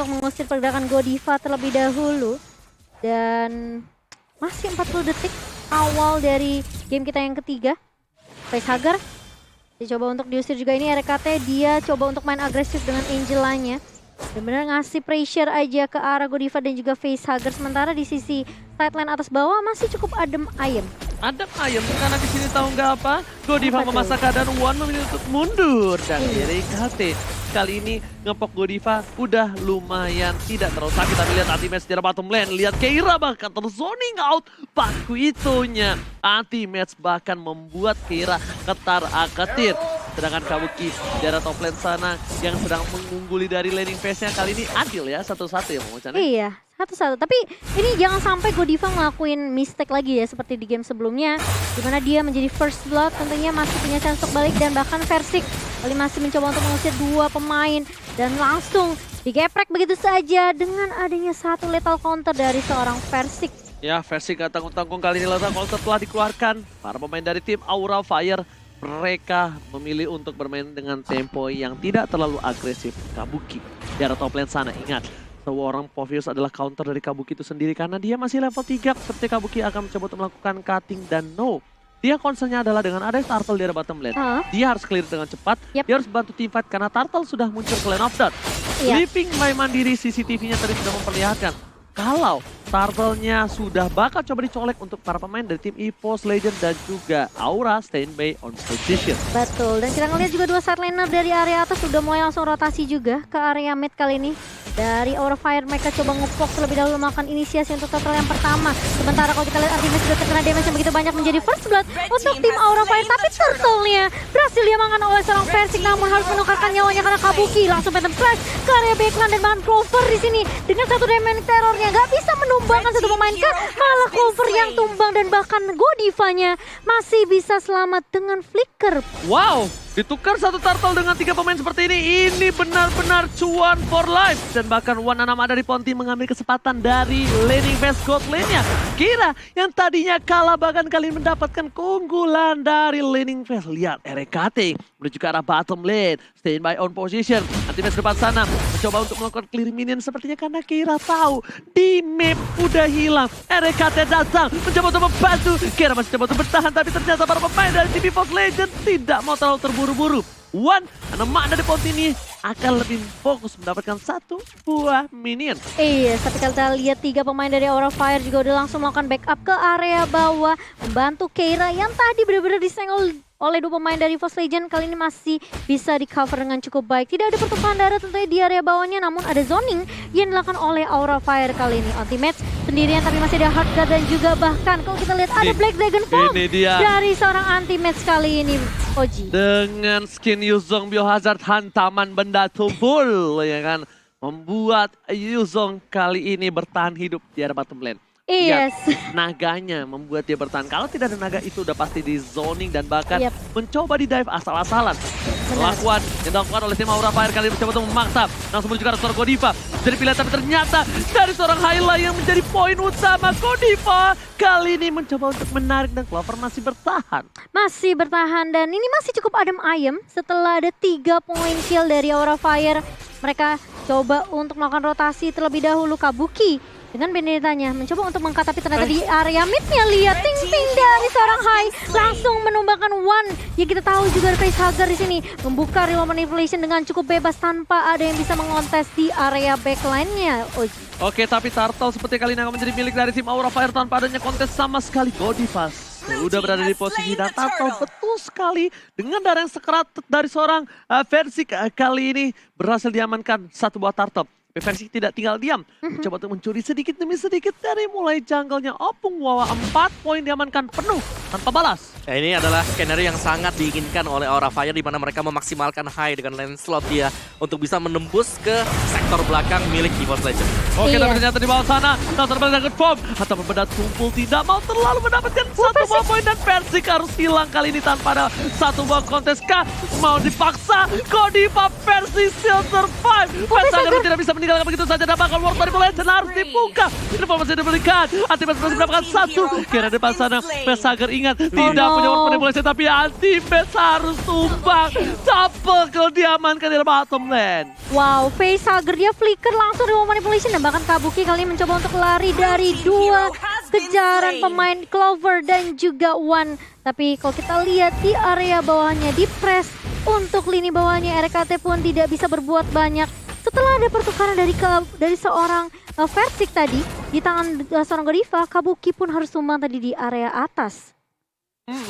untuk mengusir pergerakan Godiva terlebih dahulu. Dan masih 40 detik awal dari game kita yang ketiga. Facehugger dicoba untuk diusir juga, ini RKT dia coba untuk main agresif dengan Angelanya. Benar-benar ngasih pressure aja ke arah Godiva dan juga Facehugger. Sementara di sisi sideline atas bawah masih cukup adem ayem. Adem ayem karena di sini tahu nggak apa? Godiva Apa tuh? memaksa keadaan One memilih untuk mundur dan RKT kali ini ngepok Godiva udah lumayan tidak terlalu sakit. Tapi lihat anti-match dari bottom lane, lihat Keira bahkan terzoning out paku itunya. Anti-match bahkan membuat Keira ketar-aketir. Sedangkan Kabuki di arah top lane sana yang sedang mengungguli dari laning phase-nya kali ini adil ya, satu-satu ya Bang Ochan. Iya, satu-satu. Tapi ini jangan sampai Godiva ngelakuin mistake lagi ya seperti di game sebelumnya. Dimana dia menjadi first blood, tentunya masih punya chance untuk balik. Dan bahkan Versik kali masih mencoba untuk mengusir dua pemain. Dan langsung digeprek begitu saja dengan adanya satu lethal counter dari seorang Versik. Ya, Versik gak tanggung-tanggung kali ini lethal counter telah dikeluarkan. Para pemain dari tim Aura Fire mereka memilih untuk bermain dengan tempo yang tidak terlalu agresif. Kabuki di arah top lane sana, ingat seorang Povius adalah counter dari Kabuki itu sendiri karena dia masih level 3. Seperti Kabuki akan mencoba untuk melakukan cutting dan no. Dia concernnya adalah dengan ada Turtle di arah bottom lane. Dia harus clear dengan cepat, dia harus bantu team fight karena Turtle sudah muncul ke lane of death. Sleeping by Mandiri CCTV-nya tadi sudah memperlihatkan kalau Turtle-nya sudah bakal coba dicolek untuk para pemain dari tim EVOS, Legend, dan juga Aura standby on position. Betul, dan kita ngeliat juga dua side laner dari area atas sudah mulai langsung rotasi juga ke area mid kali ini. Dari Aura Fire mereka coba nge-poke terlebih dahulu melakukan inisiasi untuk turtle yang pertama. Sementara kalau kita lihat Artemis sudah terkena damage yang begitu banyak menjadi first blood untuk tim Aura Fire. Tapi turtle-nya berhasil diamankan oleh seorang Versik namun harus menukarkan nyawanya karena Kabuki langsung phantom slash ke area backline dan bahkan Clover di sini dengan satu damage terornya nggak bisa menumbangkan satu pemain ke malah Clover yang tumbang dan bahkan Godivanya masih bisa selamat dengan flicker. Wow, ditukar satu turtle dengan 3 pemain seperti ini. Ini benar-benar cuan for life. Dan bahkan Wan Anamada dari Ponti mengambil kesempatan dari laning phase god lane-nya. Kira yang tadinya kalah bahkan kali ini mendapatkan keunggulan dari laning phase. Lihat RKT menuju ke arah bottom lane. Stand by on position. Anti-match depan sana mencoba untuk melakukan clear minion sepertinya karena Kira tahu di map udah hilang. RKT datang mencoba untuk membantu. Kira masih coba untuk bertahan tapi ternyata para pemain dari tim EVOS Legend tidak mau terlalu terburu-buru. Wan Anamada dari Ponti ini akan lebih fokus mendapatkan satu buah minion. Iya, tapi kalau kita lihat 3 pemain dari Aura Fire juga udah langsung melakukan backup ke area bawah. Membantu Keira yang tadi benar-benar disenggol oleh 2 pemain dari EVOS Legend. Kali ini masih bisa di cover dengan cukup baik. Tidak ada pertumpahan darah tentunya di area bawahnya. Namun ada zoning yang dilakukan oleh Aura Fire kali ini. Anti-match sendirian tapi masih ada hard guard dan juga bahkan kalau kita lihat ada Black Dragon Form dari seorang anti-match kali ini. Oji. Dengan skin Yuzong Biohazard hantaman benda tumpul ya kan. Membuat Yuzong kali ini bertahan hidup di area bottom lane. Yes. Naganya membuat dia bertahan. Kalau tidak ada naga itu udah pasti di zoning dan bahkan mencoba di dive asal-asalan. Perlakuan yang dilakukan oleh tim Aura Fire kali ini mencoba untuk memaksa. Langsung menuju ke arah seorang Godiva. Jadi pilihan tapi ternyata dari seorang highlight yang menjadi poin utama Godiva. Kali ini mencoba untuk menarik dan Clover masih bertahan. Masih bertahan dan ini masih cukup adem ayem setelah ada 3 poin kill dari Aura Fire. Mereka coba untuk melakukan rotasi terlebih dahulu. Kabuki dengan Benedetanya mencoba untuk mengangkat tapi ternyata di area midnya lihat ting-ting dari seorang Hai langsung menumbangkan One yang kita tahu juga ada Facehugger di sini membuka real manipulation dengan cukup bebas tanpa ada yang bisa mengontes di area backline-nya. Oke, tapi Turtle seperti kali ini akan menjadi milik dari tim Aura Fire tanpa adanya kontes sama sekali. Godiva udah berada di posisi dan Turtle betul sekali dengan darah yang sekerat dari seorang Versik kali ini berhasil diamankan satu buah Turtle. Versik tidak tinggal diam, mencoba untuk mencuri sedikit demi sedikit dari mulai jungle-nya Opung Wawa. 4 poin diamankan penuh tanpa balas. Ya, ini adalah skenario yang sangat diinginkan oleh Aura Fire di mana mereka memaksimalkan High dengan lane slot dia untuk bisa menembus ke sektor belakang milik EVOS Legend. Oke, tapi ternyata di bawah sana Counter dengan form atau benda tumpul tidak mau terlalu mendapatkan satu buah poin dan Versik harus hilang kali ini tanpa ada satu buah kontes. Mau dipaksa Godiva Versik still survive. Facehugger tidak bisa meninggalkan begitu saja. Dan bakal World dari Legend harus dibuka. Informasi diberikan. Anti-Match masih mendapatkan satu. Kira depan sana, Pesager ingat tidak punya World dari Legend, tapi Anti-Match harus tumbang. Double kill diamankan di bottom lane. Wow, Facehager dia flicker langsung dengan manipulation dan bahkan Kabuki kali ini mencoba untuk lari dari dua kejaran pemain Clover dan juga One. Tapi kalau kita lihat di area bawahnya di press untuk lini bawahnya, RKT pun tidak bisa berbuat banyak. Setelah ada pertukaran dari seorang Versik tadi di tangan seorang Godiva, Kabuki pun harus tumbang tadi di area atas.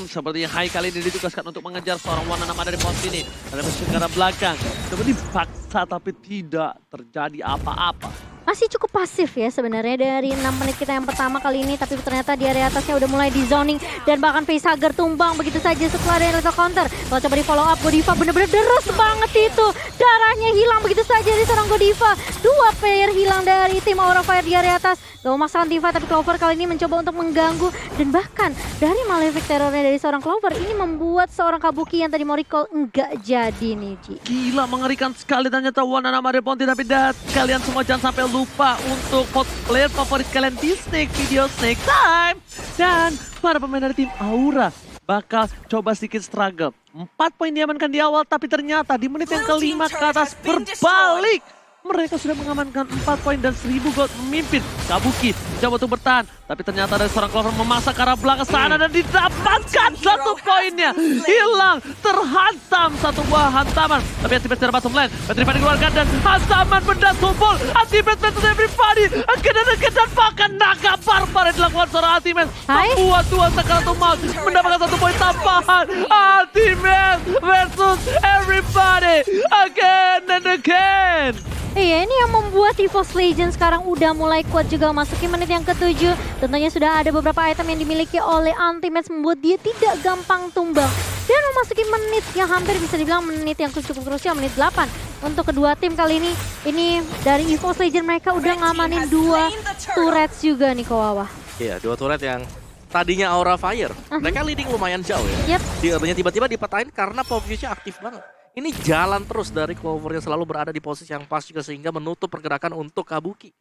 Sepertinya Hai kali ini ditugaskan untuk mengejar seorang One nama dari pos ini. Ada musuh ke arah belakang. Coba dipaksa tapi tidak terjadi apa-apa. Masih cukup pasif ya sebenarnya dari 6 menit kita yang pertama kali ini. Tapi ternyata di area atasnya udah mulai di zoning. Dan bahkan Facehager tumbang begitu saja setelah ada little counter. Kalau coba di follow up, Godiva bener-bener deres banget itu. Darahnya hilang begitu saja dari seorang Godiva. Dua player hilang dari tim Aura Fire di area atas. Gak memaksakan Diva, tapi Clover kali ini mencoba untuk mengganggu. Dan bahkan dari Malefic terornya dari seorang Clover ini membuat seorang Kabuki yang tadi mau recall enggak jadi nih, Ji. Gila, mengerikan sekali ternyata One nama dari Ponti. Tapi kalian semua jangan sampai lupa untuk player favorit kalian di Snake Video Snake Time. Dan para pemain dari tim Aura bakal coba sedikit struggle. 4 poin diamankan di awal, tapi ternyata di menit yang kelima ke atas berbalik. Mereka sudah mengamankan 4 poin dan 1000 gold memimpin. Kabuki coba untuk bertahan, tapi ternyata dari seorang Clover memaksa ke arah belakang sana dan didapatkan 1 poinnya. Hilang, terhantam satu buah hantaman. Tapi Anti-Match dari bottom lane, Petrified dikeluarkan dan hantaman benda tumpul. Anti-Match versus everybody. Kedan bahkan naga barbar yang dilakukan seorang Anti-Match. Membuat dua Sakaratul Maut mendapatkan 1 poin tambahan. Anti-Match versus everybody again and again. Iya, ini yang membuat EVOS Legends sekarang udah mulai kuat juga memasuki menit yang ke-7. Tentunya sudah ada beberapa item yang dimiliki oleh Anti-Match membuat dia tidak gampang tumbang. Dan memasuki menit yang hampir bisa dibilang menit yang cukup krusial, menit 8. Untuk kedua tim kali ini dari EVOS Legends mereka udah ngamanin 2 turrets juga nih Kowawa. Iya, 2 turret yang tadinya Aura Fire. Mereka leading lumayan jauh ya. Di early-nya tiba-tiba dipatahin karena pop fuse-nya aktif banget. Ini jalan terus dari Clover yang selalu berada di posisi yang pas juga sehingga menutup pergerakan untuk Kabuki.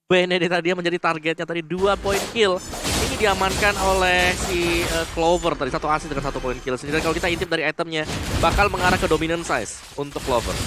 Benedetta dia menjadi targetnya tadi 2 poin kill. Ini diamankan oleh si Clover tadi 1 assist dengan 1 poin kill. Sehingga kalau kita intip dari itemnya bakal mengarah ke dominant size untuk Clover.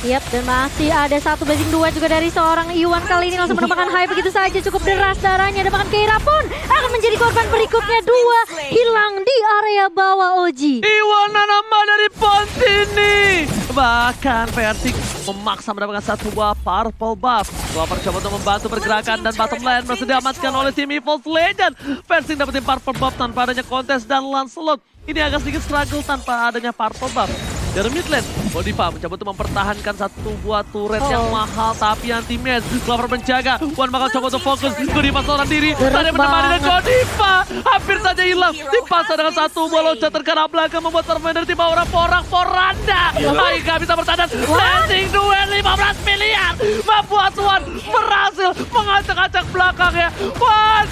Yap, dan masih ada 1 blazing 2 juga dari seorang Iwan kali ini langsung mendapatkan high begitu saja, cukup deras darahnya. Dan bahkan Keira pun akan menjadi korban berikutnya, 2 hilang di area bawah Oji. Iwan nama dari Pontini. Bahkan Versik memaksa mendapatkan 1 buah purple buff. Clover coba untuk membantu pergerakan dan bottom lane masih diamankan oleh tim EVOS Legends. Versik dapetin purple buff tanpa adanya kontes dan Lancelot. Ini agak sedikit struggle tanpa adanya purple buff. Dari mid lane, Godiva mencoba untuk mempertahankan 1 buah turret yang mahal, tapi Anti-Match. Clover menjaga, One bakal coba untuk fokus. Godiva seorang diri, tadi menemani dan Godiva hampir saja hilang. Dipaksa dengan 1 buah loncatan ke arah belakang, membuat permain dari tim Aura porak-poranda. Hai, gak bisa bertahan. Landing duel 15 miliar, membuat One berhasil mengacak-acak belakangnya. One.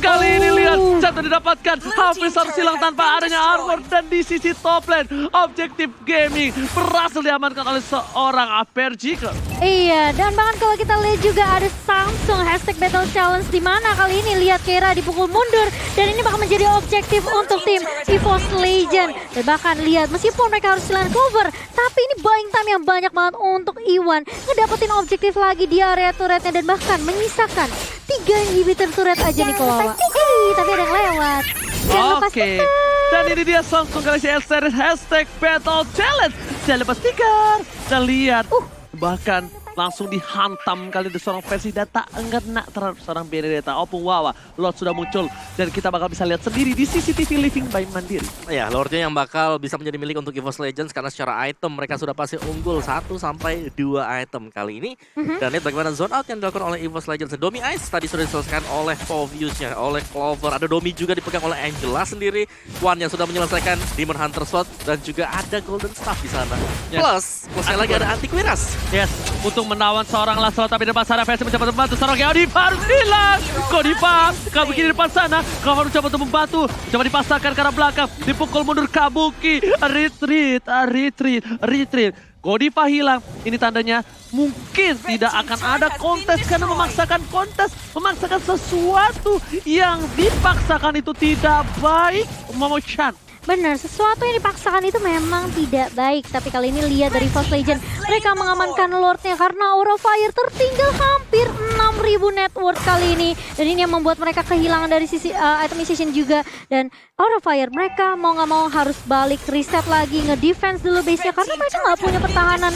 Kali ini lihat, jatuh didapatkan. Hampir harus hilang tanpa adanya armor. Dan di sisi top lane, Objective Gaming berhasil diamankan oleh seorang Apergical. Iya, dan bahkan kalau kita lihat juga ada Samsung #Battle Challenge di mana kali ini lihat Keira dipukul mundur. Dan ini bakal menjadi objektif untuk tim EVOS Legends. Dan bahkan lihat, meskipun mereka harus kehilangan cover, tapi ini buying time yang banyak banget untuk Iwan. Ngedapetin objektif lagi di area turretnya dan bahkan menyisakan 3 inhibitor turret aja nih Kowawa. Tapi ada yang lewat. Oke. Dan ini dia Samsung Galaxy S series #Battle Challenge. Jangan lupa stiker. Dan lihat. Bahkan langsung dihantam kali di seorang versi data enggan terhadap seorang Benedetta. Opung Wawa, Lord sudah muncul dan kita bakal bisa lihat sendiri di CCTV Living by Mandiri. Ya, Lordnya yang bakal bisa menjadi milik untuk EVOS Legends karena secara item mereka sudah pasti unggul 1 sampai 2 item kali ini. Dan lihat bagaimana zone out yang dilakukan oleh EVOS Legends. Domi Ice tadi sudah diselesaikan oleh Foviews-nya, oleh Clover. Ada Domi juga dipegang oleh Angela sendiri. One yang sudah menyelesaikan Demon Hunter Sword dan juga ada Golden Staff di sana. Plusnya lagi ada Antiquiras. Yes, untuk menawan seorang Lancelot, tapi di depan sana Versi mencoba membantu seorang Godiva harus hilang. Godiva, Kabuki di depan sana, Clover mencoba untuk membantu, coba dipasangkan ke arah belakang, dipukul mundur Kabuki, retreat. Godiva hilang, ini tandanya mungkin tidak akan ada kontes karena memaksakan kontes, memaksakan sesuatu yang dipaksakan itu tidak baik, Momo-chan. Benar, sesuatu yang dipaksakan itu memang tidak baik. Tapi kali ini lihat dari Force Legend, mereka mengamankan Lordnya karena Aura Fire tertinggal hampir 6.000 net worth kali ini. Dan ini yang membuat mereka kehilangan dari sisi itemization juga. Dan Aura Fire mereka mau nggak mau harus balik reset lagi, nge-defense dulu base-nya. Karena mereka nggak punya pertahanan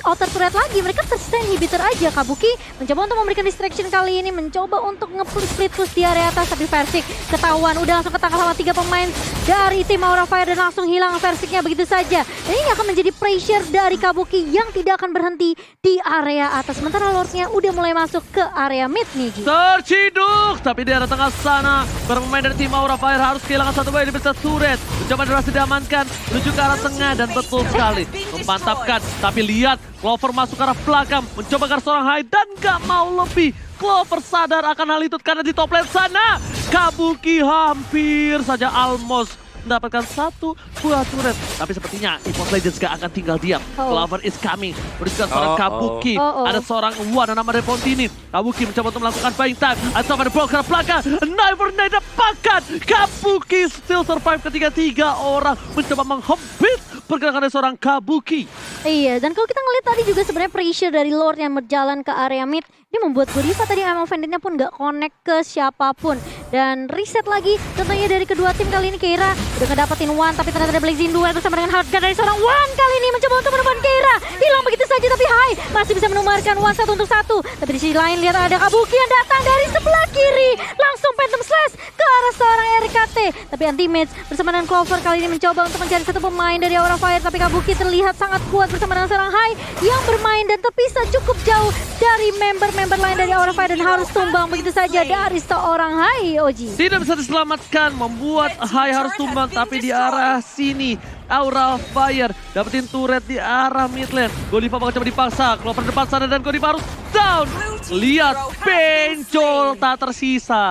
outer turret lagi. Mereka tersisa inhibitor aja. Kabuki mencoba untuk memberikan distraction kali ini, mencoba untuk nge-split push di area atas. Tapi Versik ketahuan, udah langsung ketangkap sama 3 pemain dari tim Aura Fire dan langsung hilang Versiknya begitu saja. Dan ini akan menjadi pressure dari Kabuki yang tidak akan berhenti di area atas. Sementara Lordnya udah mulai masuk ke area mid nih, Ji. Terciduk, tapi di arah tengah sana bermain dari tim Aura Fire harus kehilangan satu boy di bisa turret. Mencoba berhasil diamankan, menuju ke arah tengah dan betul sekali memantapkan. Tapi lihat, Clover masuk ke arah belakang, mencoba ke arah seorang high dan gak mau lebih. Clover sadar akan hal itu karena di top lane sana Kabuki hampir saja almost mendapatkan satu buah turret. Tapi sepertinya EVOS Legends gak akan tinggal diam. Clover is coming. Berikan seorang Kabuki. Ada seorang Wan nama Repontini. Kabuki mencoba untuk melakukan buying time. Ada seorang blocker belakang. Never dapatkan. Kabuki still survive ketika 3 orang mencoba menghempit pergerakan dari seorang Kabuki. Iya, dan kalau kita ngeliat tadi juga sebenarnya pressure dari Lord yang berjalan ke area mid, ini membuat Godiva tadi Ammo Venditnya pun gak connect ke siapapun. Dan reset lagi tentunya dari kedua tim kali ini. Keira udah ngedapetin Wan, tapi ternyata ada Blazing Duel bersama dengan Hardguard dari seorang Wan kali ini mencoba untuk menemukan Keira. Hilang begitu saja, tapi Hai masih bisa menumarkan Wan 1 untuk 1. Tapi di sisi lain lihat ada Kabuki yang datang dari sebelah kiri. Langsung Phantom Slash ke arah seorang RKT. Tapi Anti-Mage bersama dengan Clover kali ini mencoba untuk mencari satu pemain dari Aura Fire. Tapi Kabuki terlihat sangat kuat bersama dengan seorang Hai yang bermain dan terpisah cukup jauh dari member-member lain dari Aura Fire dan harus tumbang begitu saja dari seorang Hai, Oji. Tidak bisa diselamatkan, membuat Hai harus tumbang, tapi di arah sini Aura Fire dapetin turret di arah mid lane. Godiva bakal coba dipaksa, Clover depan sana dan Godiva harus down. Lihat, Pencol tak tersisa.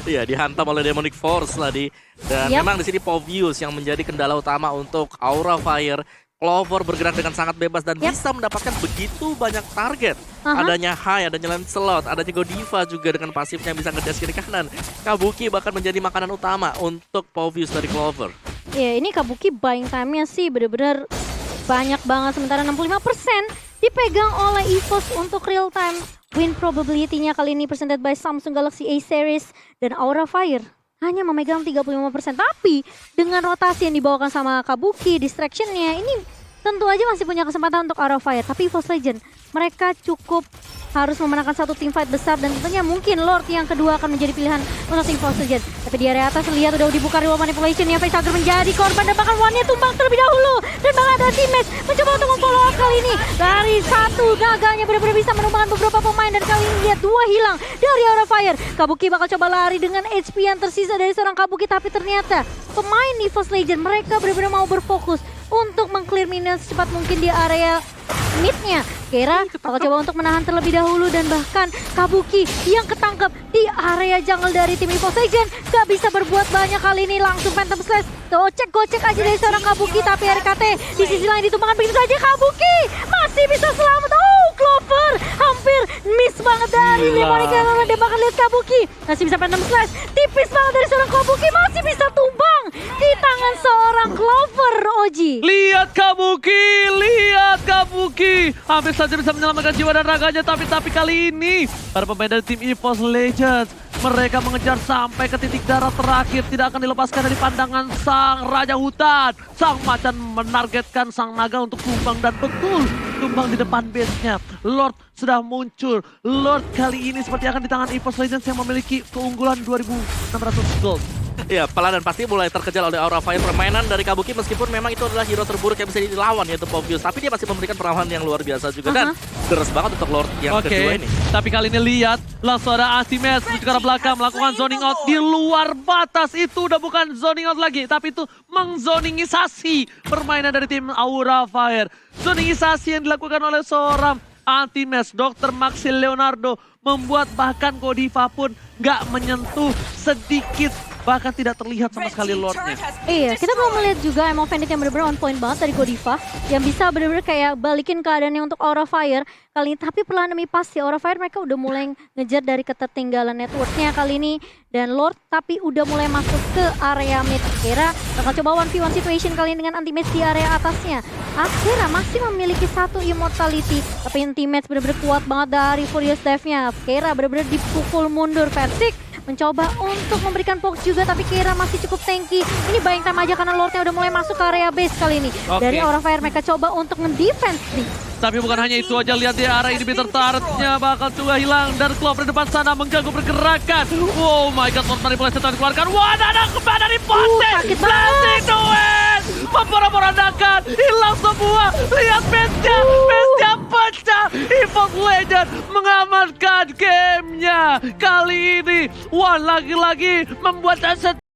Iya, dihantam oleh Demonic Force tadi. Dan memang di sini Povius yang menjadi kendala utama untuk Aura Fire. Clover bergerak dengan sangat bebas dan bisa mendapatkan begitu banyak target. Adanya Hai, adanya Lancelot, adanya Godiva juga dengan pasifnya bisa ngedas kiri kanan. Kabuki bahkan menjadi makanan utama untuk Povius dari Clover. Ya, ini Kabuki buying time-nya sih bener-bener banyak banget. Sementara 65% dipegang oleh EVOS untuk real time. Win probability-nya kali ini presented by Samsung Galaxy A Series dan Aura Fire hanya memegang 35%. Tapi dengan rotasi yang dibawakan sama Kabuki, distraction-nya ini tentu aja masih punya kesempatan untuk Aura Fire. Tapi EVOS Legend mereka cukup harus memenangkan satu team fight besar dan tentunya mungkin Lord yang kedua akan menjadi pilihan untuk tim EVOS Legend. Tapi di area atas lihat udah dibuka reward manipulation yang Facehager menjadi korban dan bahkan Wan-nya tumbang terlebih dahulu. Dan bahkan ada teammates mencoba untuk memfollow up kali ini. Dari satu gagalnya benar-benar bisa menumbangkan beberapa pemain dan kali ini lihat 2 hilang dari Aura Fire. Kabuki bakal coba lari dengan HP yang tersisa dari seorang Kabuki, tapi ternyata pemain EVOS Legend mereka benar-benar mau berfokus untuk meng-clear minion secepat mungkin di area mid-nya. Keira bakal coba untuk menahan terlebih dahulu dan bahkan Kabuki yang ketangkep di area jungle dari tim EVOS Legend gak bisa berbuat banyak kali ini. Langsung Phantom Slash gocek aja dari seorang Kabuki, tapi RKT di sisi lain ditumbangkan begitu saja. Kabuki masih bisa selamat. Clover hampir miss banget dari Lemonic Element dan bahkan lihat Kabuki masih bisa Phantom Slash, tipis banget dari seorang Kabuki, masih bisa tumbang di tangan seorang Clover, Oji. Lihat Kabuki, hampir saja bisa menyelamatkan jiwa dan raganya, tapi kali ini para pemain dari tim EVOS Legends mereka mengejar sampai ke titik darah terakhir, tidak akan dilepaskan dari pandangan sang Raja Hutan. Sang macan menargetkan sang naga untuk tumbang dan betul tumbang di depan base-nya. Lord sudah muncul. Lord kali ini seperti akan di tangan EVOS Legends yang memiliki keunggulan 2.600 gold. Ya, pelan dan pasti mulai terkejar oleh Aura Fire. Permainan dari Kabuki meskipun memang itu adalah hero terburuk yang bisa dilawan yaitu Povius, tapi dia masih memberikan perlawanan yang luar biasa juga dan deras banget untuk Lord yang kedua ini. Tapi kali ini lihat langsung ada Anti-Mage menuju ke arah belakang melakukan zoning out di luar batas. Itu udah bukan zoning out lagi, tapi itu mengzoningisasi permainan dari tim Aura Fire. Zoningisasi yang dilakukan oleh seorang Anti-Mage, Dr. Maxi Leonardo, membuat bahkan Godiva pun gak menyentuh sedikit bahkan tidak terlihat sama sekali Lordnya. Iya, kita belum melihat juga Emo Bandit yang benar-benar on point banget dari Godiva, yang bisa benar-benar kayak balikin keadaannya untuk Aura Fire kali ini. Tapi perlahan demi pasti Aura Fire mereka udah mulai ngejar dari ketertinggalan networknya kali ini, dan Lord tapi udah mulai masuk ke area mid. Kira bakal coba 1v1 situation kali ini dengan anti-match di area atasnya. Akira masih memiliki satu immortality, tapi anti-match benar-benar kuat banget dari Furious Dive-nya. Kira benar-benar dipukul mundur. Versik mencoba untuk memberikan poke juga, tapi Kira masih cukup tanky. Ini buying time aja karena Lordnya udah mulai masuk ke area base kali ini. Dari Aura Fire mereka coba untuk nge-defense nih. Tapi bukan hanya itu aja, lihat di arah ini Bitter Turret-nya bakal juga hilang. Dan Clover di depan sana mengganggu pergerakan. Oh my god, Lord Manipulation telah dikeluarkan. Wah, ada kembali dari Ponte. Sakit banget. Blessing to win. Memporak-porandakan, hilang semua. Lihat base-nya pecah. Evox Legend mengamankan gamenya. Kali ini, wah lagi-lagi membuat aset